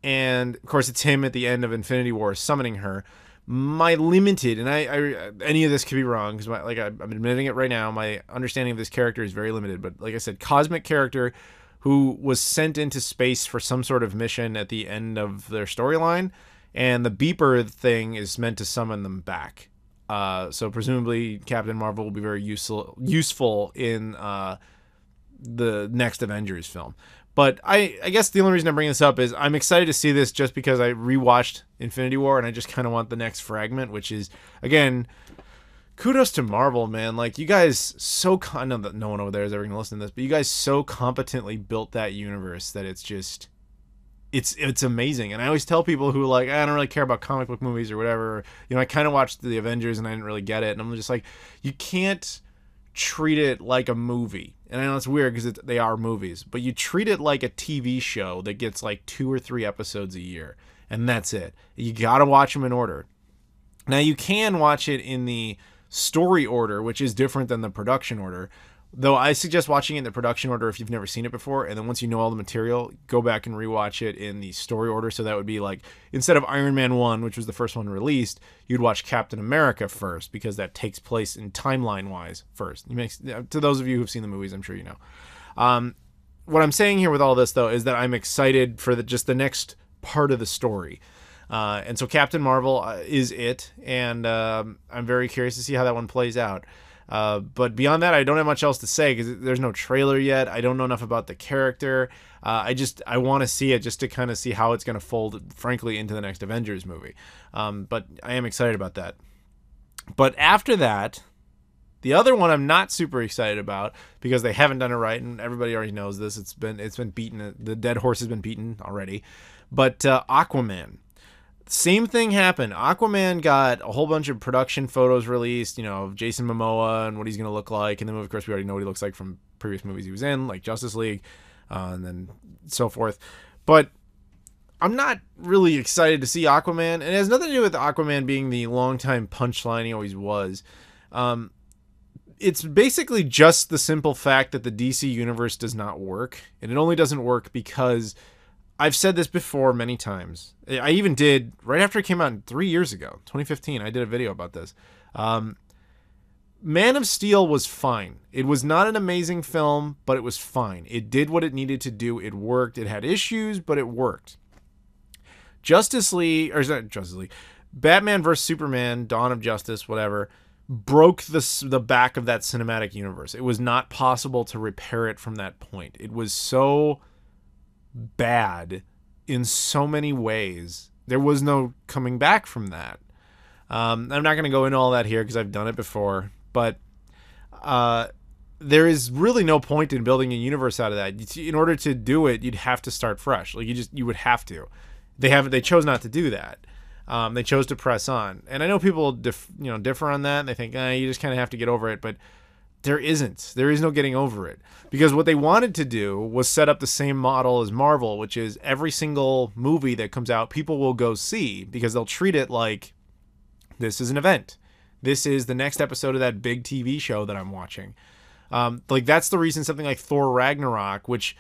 And, of course, it's him at the end of Infinity War summoning her. My limited, and I any of this could be wrong, because I'm admitting it right now, my understanding of this character is very limited, but like I said, cosmic character who was sent into space for some sort of mission at the end of their storyline, and the beeper thing is meant to summon them back. So presumably Captain Marvel will be very useful in the next Avengers film. But I guess the only reason I'm bringing this up is I'm excited to see this just because I rewatched Infinity War and I just kind of want the next fragment, which is, again, kudos to Marvel, man. Like, you guys I know that no one over there is ever going to listen to this, but you guys so competently built that universe that it's just, it's amazing. And I always tell people who are like, I don't really care about comic book movies or whatever. I kind of watched the Avengers and I didn't really get it. And I'm just like, you can't treat it like a movie. And I know it's weird because they are movies, but you treat it like a TV show that gets like 2 or 3 episodes a year, and that's it. You gotta watch them in order. Now, you can watch it in the story order, which is different than the production order, though I suggest watching it in the production order if you've never seen it before, and then once you know all the material, go back and rewatch it in the story order. So that would be like, instead of Iron Man 1, which was the first one released, you'd watch Captain America first, because that takes place in timeline-wise first. To those of you who've seen the movies, I'm sure you know. What I'm saying here with all this, though, is that I'm excited for just the next part of the story. And so Captain Marvel is it, and I'm very curious to see how that one plays out. But beyond that, I don't have much else to say because there's no trailer yet. I don't know enough about the character. I want to see it just to kind of see how it's going to fold, frankly, into the next Avengers movie. But I am excited about that. But after that, the other one I'm not super excited about because they haven't done it right, and everybody already knows this. It's been beaten. The dead horse has been beaten already. But Aquaman. Same thing happened. Aquaman got a whole bunch of production photos released, of Jason Momoa and what he's going to look like. And then, of course, we already know what he looks like from previous movies he was in, like Justice League, and then so forth. But I'm not really excited to see Aquaman. And it has nothing to do with Aquaman being the longtime punchline he always was. It's basically just the simple fact that the DC universe does not work. And it only doesn't work because I've said this before many times. I even did, right after it came out 3 years ago, 2015, I did a video about this. Man of Steel was fine. It was not an amazing film, but it was fine. It did what it needed to do. It worked. It had issues, but it worked. Batman vs. Superman, Dawn of Justice, whatever, broke the back of that cinematic universe. It was not possible to repair it from that point. It was so bad in so many ways. There was no coming back from that. I'm not going to go into all that here because I've done it before, but there is really no point in building a universe out of that. In order to do it, you'd have to start fresh. Like you would have to. They chose not to do that. They chose to press on, and I know people differ on that. And they think you just kind of have to get over it, but there isn't. There is no getting over it, because what they wanted to do was set up the same model as Marvel, which is every single movie that comes out, people will go see because they'll treat it like this is an event. This is the next episode of that big TV show that I'm watching. Like that's the reason something like Thor Ragnarok, which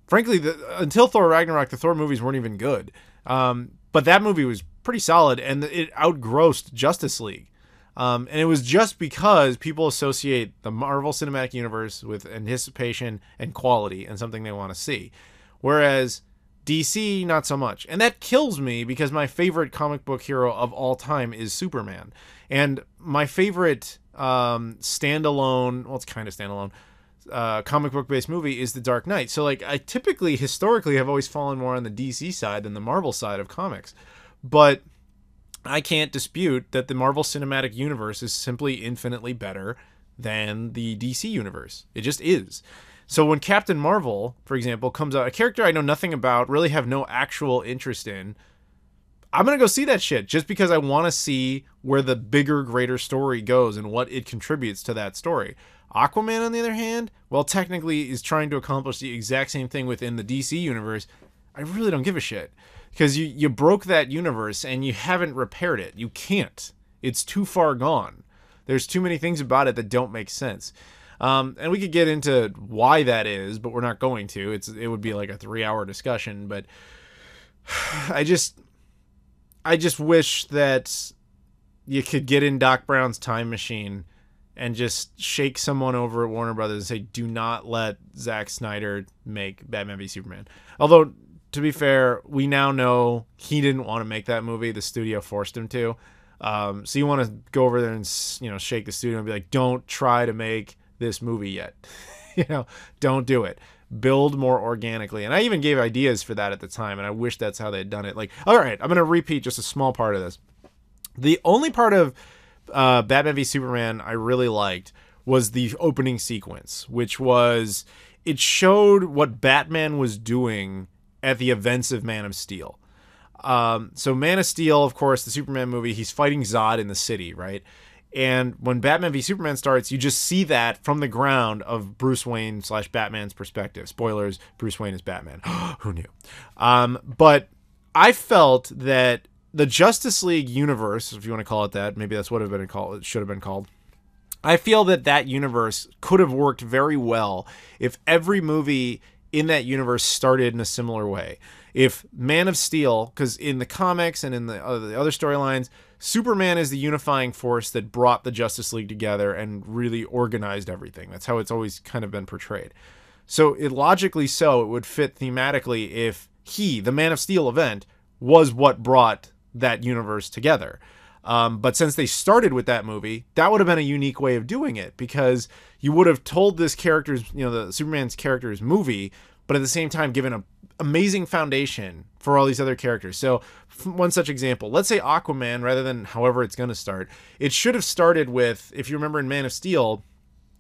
frankly, until Thor Ragnarok, the Thor movies weren't even good. But that movie was pretty solid, and it outgrossed Justice League. And it was just because people associate the Marvel Cinematic Universe with anticipation and quality and something they want to see. Whereas DC, not so much. And that kills me because my favorite comic book hero of all time is Superman. And my favorite standalone, well, it's kind of standalone, comic book based movie is The Dark Knight. So like I historically have always fallen more on the DC side than the Marvel side of comics. But I can't dispute that the Marvel Cinematic Universe is simply infinitely better than the DC universe. It just is. So when Captain Marvel, for example, comes out, a character I know nothing about, really have no actual interest in, I'm going to go see that shit just because I want to see where the bigger, greater story goes and what it contributes to that story. Aquaman, on the other hand, well, technically is trying to accomplish the exact same thing within the DC universe. I really don't give a shit because you broke that universe and you haven't repaired it. You can't. It's too far gone. There's too many things about it that don't make sense. And we could get into why that is, but we're not going to. It would be like a 3-hour discussion, but I just wish that you could get in Doc Brown's time machine and just shake someone over at Warner Brothers and say, do not let Zack Snyder make Batman v Superman. Although, to be fair, we now know he didn't want to make that movie. The studio forced him to. So you want to go over there and shake the studio and be like, don't try to make this movie yet. Don't do it. Build more organically. And I even gave ideas for that at the time, and I wish that's how they had done it. Like, all right, I'm going to repeat just a small part of this. The only part of Batman v Superman I really liked was the opening sequence, which was, it showed what Batman was doing at the events of Man of Steel. So Man of Steel, of course, the Superman movie, he's fighting Zod in the city, right? And when Batman v Superman starts, you just see that from the ground of Bruce Wayne / Batman's perspective. Spoilers, Bruce Wayne is Batman. Who knew? But I felt that the Justice League universe, if you want to call it that, maybe that's what it should have been called. I feel that universe could have worked very well if every movie in that universe started in a similar way. If Man of Steel, because in the comics and in the other storylines, Superman is the unifying force that brought the Justice League together and really organized everything. That's how it's always kind of been portrayed. So it would fit thematically if the Man of Steel event, was what brought that universe together. But since they started with that movie, that would have been a unique way of doing it, because you would have told this character's, the Superman's character's movie, but at the same time given an amazing foundation for all these other characters. So one such example, let's say Aquaman, rather than however it's going to start, it should have started with, if you remember in Man of Steel,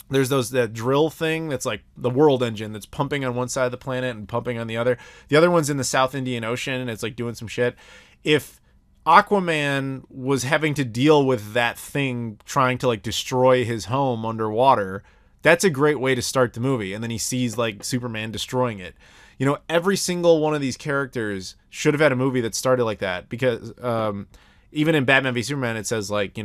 there's that drill thing that's like the world engine that's pumping on one side of the planet and pumping on the other. The other one's in the South Indian Ocean and it's like doing some shit. If Aquaman was having to deal with that thing trying to like destroy his home underwater, that's a great way to start the movie. And then he sees like Superman destroying it. Every single one of these characters should have had a movie that started like that, because even in Batman v Superman, it says like,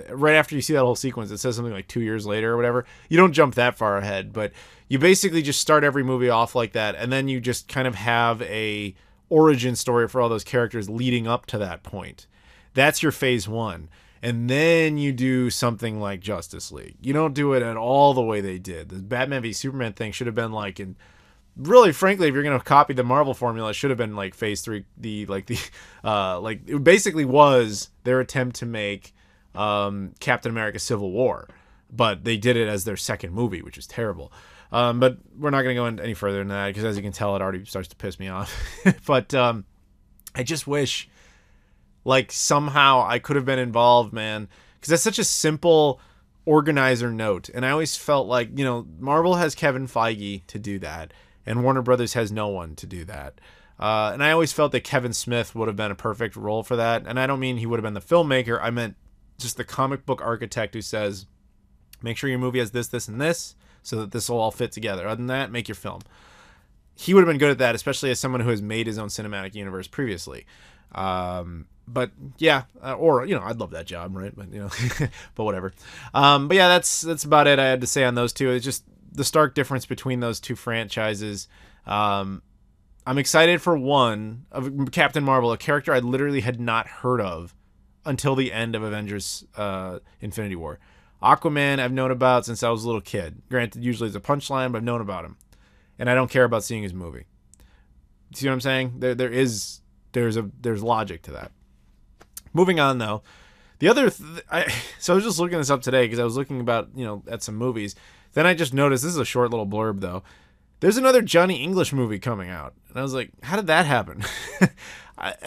right after you see that whole sequence, it says something like 2 years later or whatever. You don't jump that far ahead, but you basically just start every movie off like that, and then you just kind of have a origin story for all those characters leading up to that point. That's your phase 1. And then you do something like Justice League. You don't do it at all the way they did. The Batman v Superman thing should have been like in, really, frankly, if you're gonna copy the Marvel formula, it should have been like phase 3. It basically was their attempt to make Captain America: Civil War, but they did it as their second movie, which is terrible. But we're not gonna go into any further than that because, as you can tell, it already starts to piss me off. But I just wish, like, somehow I could have been involved, man, because that's such a simple organizer note, and I always felt like, you know, Marvel has Kevin Feige to do that, and Warner Brothers has no one to do that. And I always felt that Kevin Smith would have been a perfect role for that. And I don't mean he would have been the filmmaker. I meant just the comic book architect who says, make sure your movie has this, this, and this, so that this will all fit together. Other than that, make your film. He would have been good at that, especially as someone who has made his own cinematic universe previously. But yeah, or, you know, I'd love that job, right? But, you know, but whatever. But yeah, that's about it I had to say on those two. It's just the stark difference between those two franchises. I'm excited for one of Captain Marvel, a character I literally had not heard of until the end of Avengers Infinity War. Aquaman I've known about since I was a little kid. Granted, usually it's a punchline, but I've known about him. And I don't care about seeing his movie. See what I'm saying? There's logic to that. Moving on, though. The other... so I was just looking this up today because I was looking about, you know, at some movies. Then I just noticed, this is a short little blurb, though. There's another Johnny English movie coming out. And I was like, how did that happen?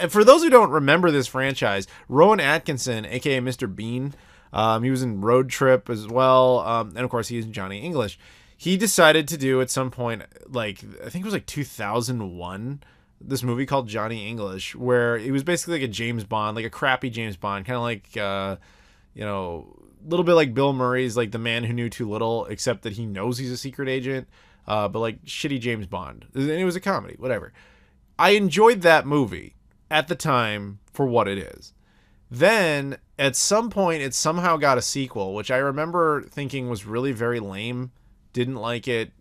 For those who don't remember this franchise, Rowan Atkinson, a.k.a. Mr. Bean, he was in Road Trip as well. And, of course, he's Johnny English. He decided to do at some point, like, I think it was like 2001, this movie called Johnny English, where it was basically like a James Bond, like a crappy James Bond, kind of like, you know, a little bit like Bill Murray's like The Man Who Knew Too Little, except that he knows he's a secret agent, but like shitty James Bond. And it was a comedy, whatever. I enjoyed that movie at the time for what it is. Then, at some point, it somehow got a sequel, which I remember thinking was really very lame. Didn't like it.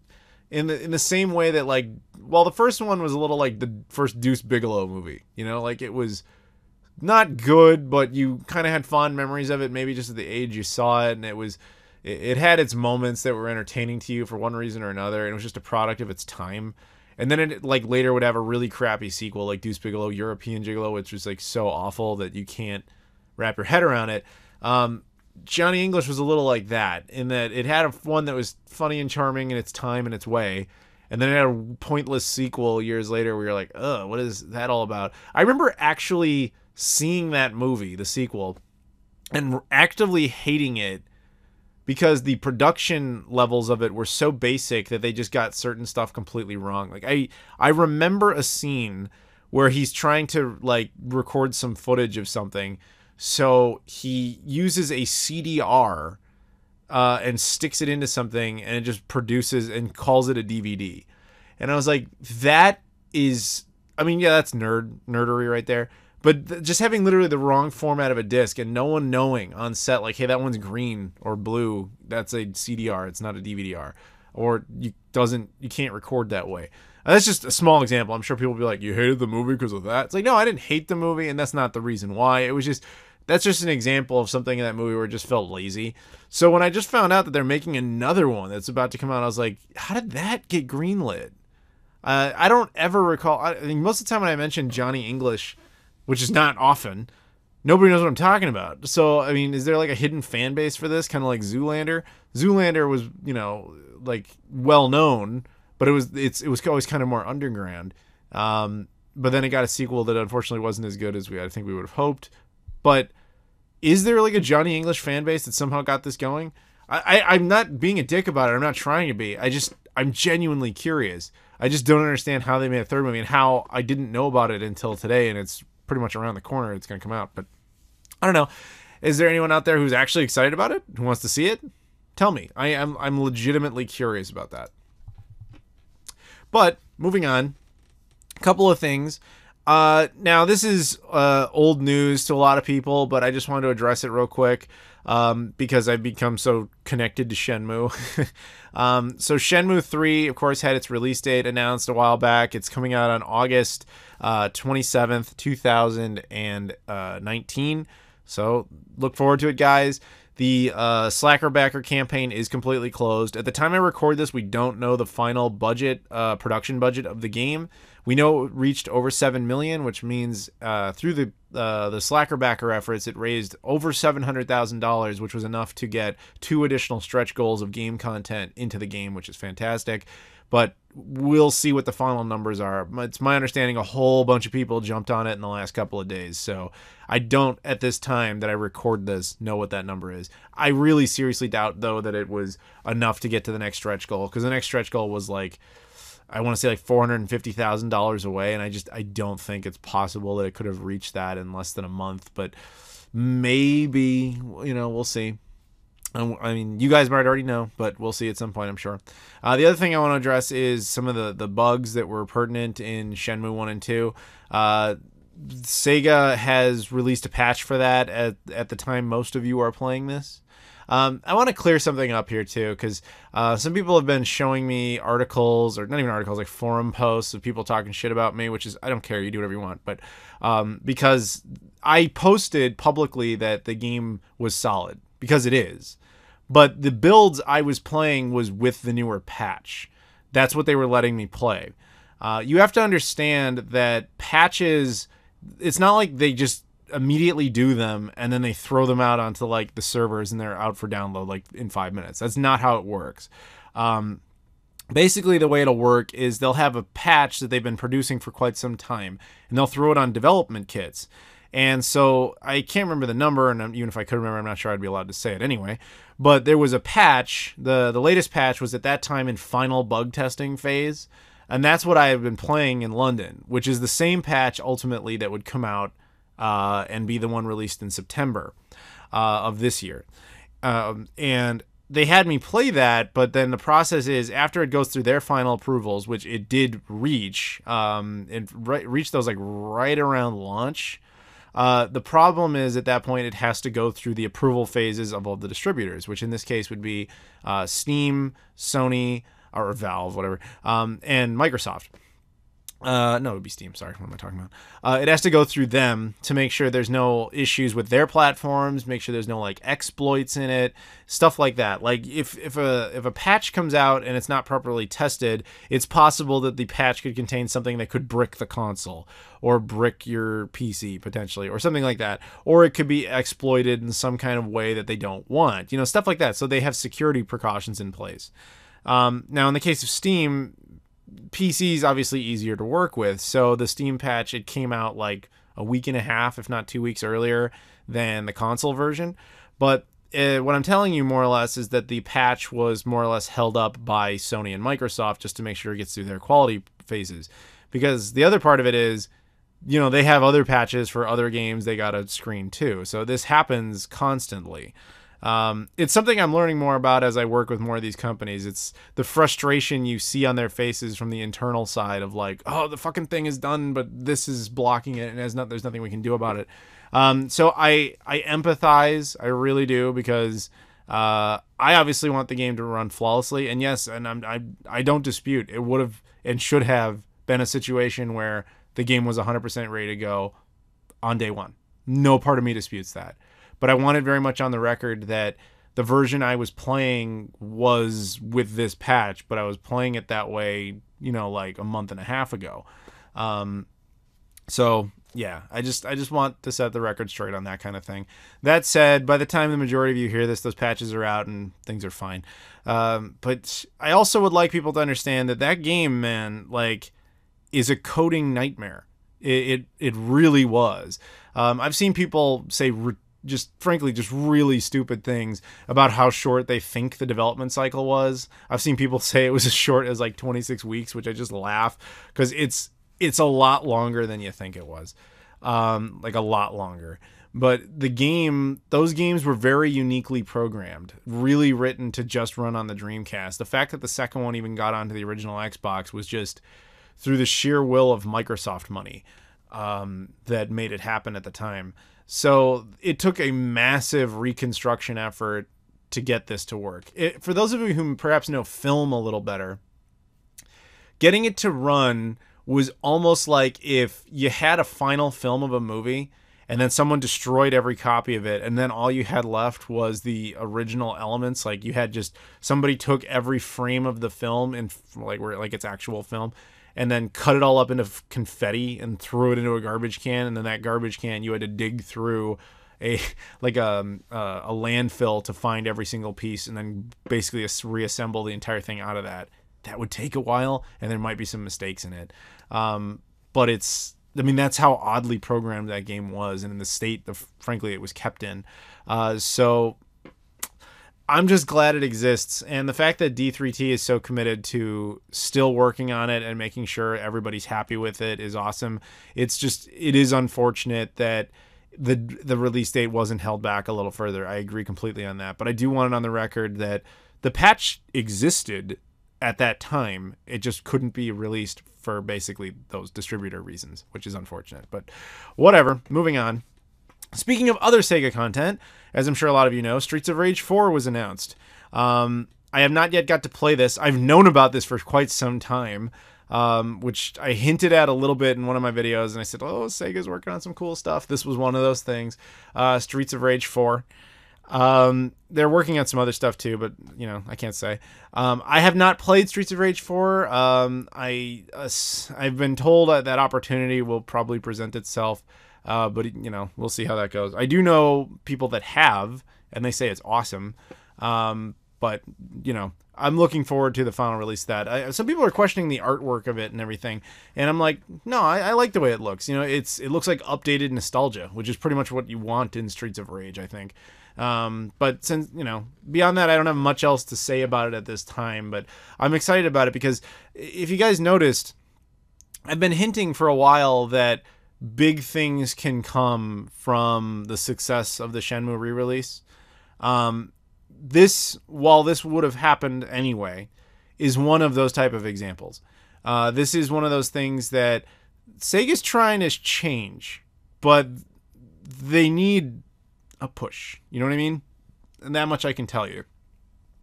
In the same way that, like, well, the first one was a little like the first Deuce Bigalow movie. You know, like, it was not good, but you kind of had fond memories of it, maybe just at the age you saw it, and it had its moments that were entertaining to you for one reason or another, and it was just a product of its time. And then it, like, later would have a really crappy sequel, like Deuce Bigalow, European Gigolo, which was, like, so awful that you can't wrap your head around it. Johnny English was a little like that, in that it had one that was funny and charming in its time and its way, and then it had a pointless sequel years later where you're like, ugh, what is that all about? I remember actually seeing that movie, the sequel, and actively hating it because the production levels of it were so basic that they just got certain stuff completely wrong. Like, I remember a scene where he's trying to, like, record some footage of something. So he uses a CDR and sticks it into something, and it just produces and calls it a DVD. And I was like, that is, I mean, yeah, that's nerdery right there. But just having literally the wrong format of a disc and no one knowing on set, like, hey, that one's green or blue, that's a CDR, it's not a DVD-R. Or you can't record that way. That's just a small example. I'm sure people will be like, you hated the movie because of that? It's like, no, I didn't hate the movie, and that's not the reason why. It was just... That's just an example of something in that movie where it just felt lazy. So when I just found out that they're making another one that's about to come out, I was like, how did that get greenlit? I don't ever recall. I mean, most of the time when I mention Johnny English, which is not often, nobody knows what I'm talking about. So, I mean, is there like a hidden fan base for this? Kind of like Zoolander? Zoolander was, you know, like, well known, but it was always kind of more underground. But then it got a sequel that unfortunately wasn't as good as I think we would have hoped. But is there like a Johnny English fan base that somehow got this going? I'm not being a dick about it. I'm not trying to be. I'm genuinely curious. I just don't understand how they made a third movie and how I didn't know about it until today, and it's pretty much around the corner. It's going to come out. But I don't know. Is there anyone out there who's actually excited about it? Who wants to see it? Tell me. I'm legitimately curious about that. But moving on, a couple of things. Now, this is old news to a lot of people, but I just wanted to address it real quick. because I've become so connected to Shenmue. So Shenmue 3, of course, had its release date announced a while back. It's coming out on August 27th, 2019. So look forward to it, guys. The Slacker Backer campaign is completely closed. At the time I record this, we don't know the final budget, production budget of the game. We know it reached over 7 million, which means through the Slacker Backer efforts, it raised over $700,000, which was enough to get 2 additional stretch goals of game content into the game, which is fantastic. But we'll see what the final numbers are. It's my understanding a whole bunch of people jumped on it in the last couple of days. So I don't, at this time that I record this, know what that number is. I really seriously doubt, though, that it was enough to get to the next stretch goal, because the next stretch goal was like, I want to say like $450,000 away, and I don't think it's possible that it could have reached that in less than a month. But maybe, we'll see. I mean, you guys might already know, but we'll see at some point, I'm sure. The other thing I want to address is some of the bugs that were pertinent in Shenmue 1 and 2. Sega has released a patch for that at the time most of you are playing this. I want to clear something up here, too, because some people have been showing me articles, or not even articles, like forum posts of people talking shit about me, which is, I don't care, you do whatever you want. But because I posted publicly that the game was solid, because it is. But the builds I was playing was with the newer patch. That's what they were letting me play. You have to understand that patches, it's not like they just immediately do them and then they throw them out onto like the servers and they're out for download like in 5 minutes. That's not how it works. Basically, the way it'll work is they'll have a patch that they've been producing for quite some time, and they'll throw it on development kits. And so I can't remember the number, and even if I could remember, I'm not sure I'd be allowed to say it anyway. But there was a patch. The latest patch was at that time in final bug testing phase, and that's what I have been playing in London, which is the same patch ultimately that would come out and be the one released in September of this year. And they had me play that, but then the process is after it goes through their final approvals, which it did reach, reached those like right around launch. The problem is at that point it has to go through the approval phases of all the distributors, which in this case would be Steam, Sony, or Valve, whatever, and Microsoft. No, it would be Steam. Sorry, what am I talking about? It has to go through them to make sure there's no issues with their platforms, make sure there's no like exploits in it, stuff like that. Like if a patch comes out and it's not properly tested, it's possible that the patch could contain something that could brick the console or brick your PC potentially, or something like that, or it could be exploited in some kind of way that they don't want, stuff like that. So they have security precautions in place. Now, in the case of Steam, PC is obviously easier to work with, so the Steam patch, it came out like a week and a half, if not 2 weeks earlier than the console version. But what I'm telling you more or less is that the patch was more or less held up by Sony and Microsoft just to make sure it gets through their quality phases. Because the other part of it is, they have other patches for other games they got to screen too. So this happens constantly. It's something I'm learning more about as I work with more of these companies. It's the frustration you see on their faces from the internal side of like, oh, the fucking thing is done, but this is blocking it, and there's nothing we can do about it. So I empathize, I really do, because I obviously want the game to run flawlessly. And yes, and I don't dispute it would have and should have been a situation where the game was 100% ready to go on day one. No part of me disputes that. But I wanted very much on the record that the version I was playing was with this patch, but I was playing it that way, like a month and a half ago. So yeah, I just want to set the record straight on that kind of thing. That said, by the time the majority of you hear this, those patches are out and things are fine. But I also would like people to understand that game, man, like, is a coding nightmare. It really was. I've seen people say just really stupid things about how short they think the development cycle was. I've seen people say it was as short as like 26 weeks, which I just laugh, because it's a lot longer than you think it was. Like a lot longer. But those games were very uniquely programmed, really written to just run on the Dreamcast. The fact that the second one even got onto the original Xbox was just through the sheer will of Microsoft money that made it happen at the time. So it took a massive reconstruction effort to get this to work. For those of you who perhaps know film a little better, getting it to run was almost like if you had a final film of a movie and then someone destroyed every copy of it, and then all you had left was the original elements. Like you had just somebody took every frame of the film and like its actual film, and then cut it all up into confetti and threw it into a garbage can, and then that garbage can you had to dig through a landfill to find every single piece, and then basically reassemble the entire thing out of that. That would take a while, and there might be some mistakes in it. But that's how oddly programmed that game was, and in the state, frankly, it was kept in. So I'm just glad it exists. And the fact that D3T is so committed to still working on it and making sure everybody's happy with it is awesome. It is unfortunate that the release date wasn't held back a little further. I agree completely on that. But I do want it on the record that the patch existed at that time. It just couldn't be released for basically those distributor reasons, which is unfortunate. But whatever, moving on. Speaking of other Sega content, as I'm sure a lot of you know, Streets of Rage 4 was announced. I have not yet got to play this. I've known about this for quite some time, which I hinted at a little bit in one of my videos, and I said, oh, Sega's working on some cool stuff. This was one of those things. Streets of Rage 4. They're working on some other stuff too, but I can't say. I have not played Streets of Rage 4. I've been told that opportunity will probably present itself. But we'll see how that goes. I do know people that have, and they say it's awesome. But I'm looking forward to the final release of that. Some people are questioning the artwork of it and everything, and I'm like, no, I like the way it looks. It looks like updated nostalgia, which is pretty much what you want in Streets of Rage, I think. But since, beyond that, I don't have much else to say about it at this time, but I'm excited about it because if you guys noticed, I've been hinting for a while that big things can come from the success of the Shenmue re-release. While this would have happened anyway, is one of those type of examples. This is one of those things that Sega's trying to change, but they need a push. You know what I mean? And that much I can tell you.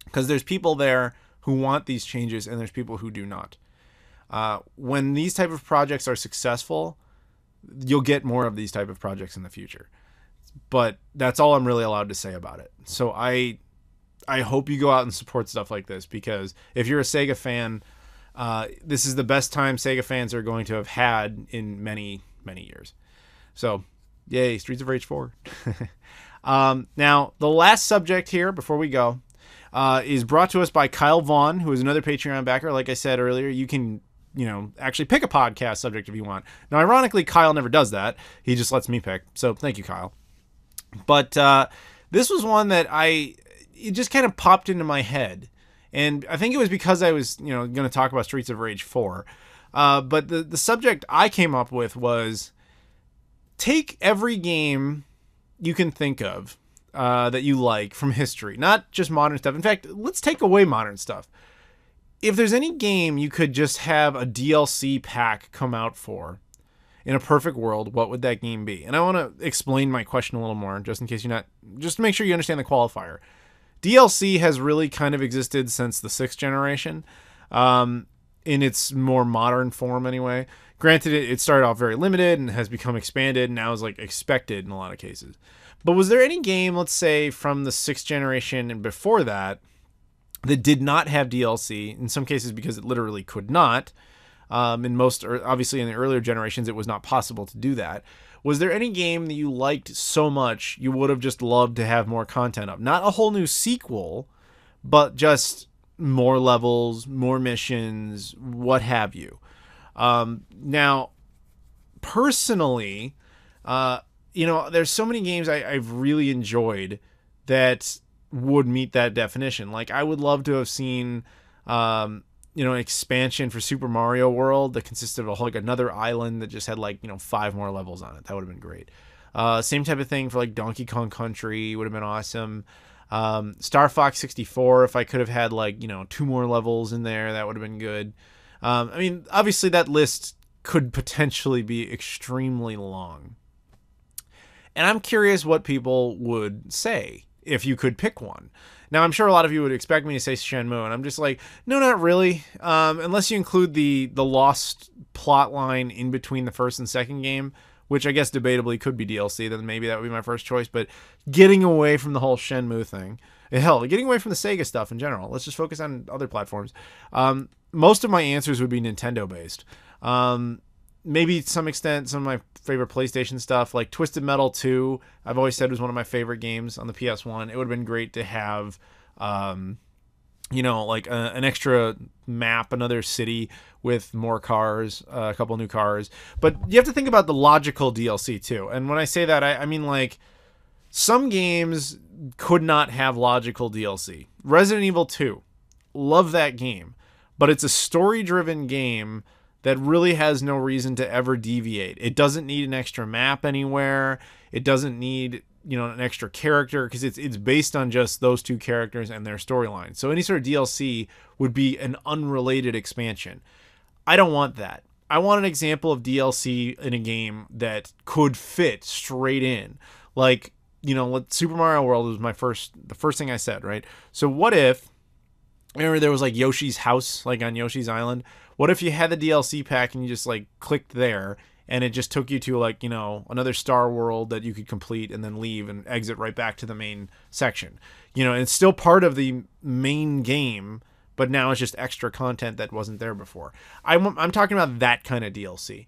Because there's people there who want these changes, and there's people who do not. When these type of projects are successful, you'll get more of these type of projects in the future. But that's all I'm really allowed to say about it. So I hope you go out and support stuff like this, because if you're a Sega fan, this is the best time Sega fans are going to have had in many, many years. So, yay, Streets of Rage 4. Now, the last subject here before we go is brought to us by Kyle Vaughn, who is another Patreon backer. Like I said earlier, you can actually pick a podcast subject if you want. Now, ironically, Kyle never does that. He just lets me pick. So thank you, Kyle. But this was one that it just kind of popped into my head. And I think it was because I was, going to talk about Streets of Rage 4. But the subject I came up with was, take every game you can think of that you like from history, not just modern stuff. In fact, let's take away modern stuff. If there's any game you could just have a DLC pack come out for in a perfect world, what would that game be? And I want to explain my question a little more, just in case just to make sure you understand the qualifier. DLC has really kind of existed since the 6th generation, in its more modern form anyway. Granted, it started off very limited and has become expanded and now is like expected in a lot of cases. But was there any game, let's say, from the 6th generation and before that did not have DLC, in some cases because it literally could not? Obviously in the earlier generations, it was not possible to do that. Was there any game that you liked so much you would have just loved to have more content of? Not a whole new sequel, but just more levels, more missions, what have you. Now, personally, there's so many games I've really enjoyed that would meet that definition. Like, I would love to have seen, an expansion for Super Mario World that consisted of another island that just had 5 more levels on it. That would have been great. Same type of thing for Donkey Kong Country would have been awesome. Star Fox 64, if I could have had 2 more levels in there, that would have been good. Obviously that list could potentially be extremely long. And I'm curious what people would say if you could pick one. Now, I'm sure a lot of you would expect me to say Shenmue, and I'm just like, no, not really. Unless you include the lost plot line in between the first and second game, which I guess debatably could be DLC, then maybe that would be my first choice. But getting away from the whole Shenmue thing, hell, getting away from the Sega stuff in general, let's just focus on other platforms. Most of my answers would be Nintendo-based. Maybe to some extent, some of my favorite PlayStation stuff, like Twisted Metal 2, I've always said was one of my favorite games on the PS1. It would have been great to have, you know, like an extra map, another city with more cars, a couple new cars. But you have to think about the logical DLC too. And when I say that, I mean like some games could not have logical DLC. Resident Evil 2, love that game, but it's a story-driven game that really has no reason to ever deviate. It doesn't need an extra map anywhere. It doesn't need, you know, an extra character, because it's based on just those two characters and their storyline. So any sort of DLC would be an unrelated expansion. I don't want that. I want an example of DLC in a game that could fit straight in. Like, you know, Super Mario World was the first thing I said, right? So what if, remember there was like Yoshi's house, like on Yoshi's Island? What if you had the DLC pack and you just like clicked there and it just took you to like, you know, another star world that you could complete and then leave and exit right back to the main section? You know, it's still part of the main game, but now it's just extra content that wasn't there before. I'm talking about that kind of DLC.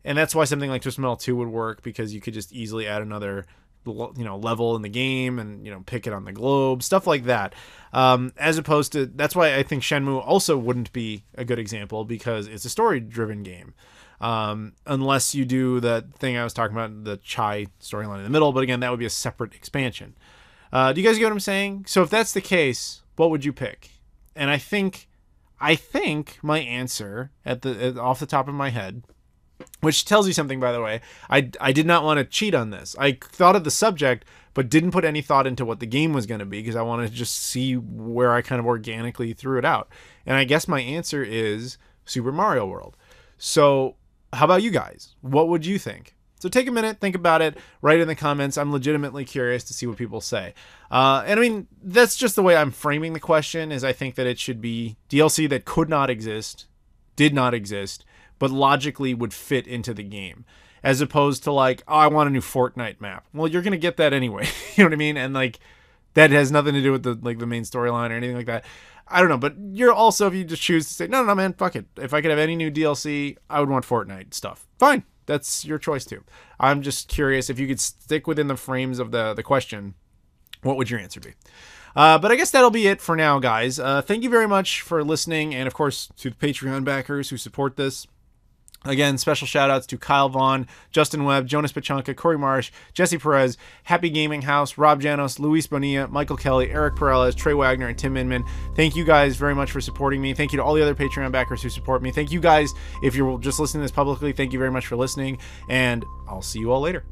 And that's why something like Twisted Metal 2 would work, because you could just easily add another, you know, level in the game and, you know, pick it on the globe, stuff like that. As opposed to, that's why I think Shenmue also wouldn't be a good example, because it's a story-driven game. Unless you do the thing I was talking about, the Chai storyline in the middle, but again, that would be a separate expansion. Do you guys get what I'm saying? So if that's the case, what would you pick? And I think my answer off the top of my head, which tells you something, by the way, I did not want to cheat on this. I thought of the subject, but didn't put any thought into what the game was going to be, because I wanted to just see where I kind of organically threw it out. And I guess my answer is Super Mario World. So how about you guys? What would you think? So take a minute, think about it, write in the comments. I'm legitimately curious to see what people say. And I mean, that's just the way I'm framing the question, is I think that it should be DLC that could not exist, did not exist, but logically would fit into the game, as opposed to like, oh, I want a new Fortnite map. Well, you're gonna get that anyway. You know what I mean? And like, that has nothing to do with the main storyline or anything like that. I don't know, but you're also, if you just choose to say, no, man, fuck it. If I could have any new DLC, I would want Fortnite stuff. Fine, that's your choice too. I'm just curious, if you could stick within the frames of the question, what would your answer be? But I guess that'll be it for now, guys. Thank you very much for listening, and of course to the Patreon backers who support this. Again, special shout-outs to Kyle Vaughn, Justin Webb, Jonas Pachanka, Corey Marsh, Jesse Perez, Happy Gaming House, Rob Janos, Luis Bonilla, Michael Kelly, Eric Perales, Trey Wagner, and Tim Inman. Thank you guys very much for supporting me. Thank you to all the other Patreon backers who support me. Thank you guys, if you're just listening to this publicly, thank you very much for listening, and I'll see you all later.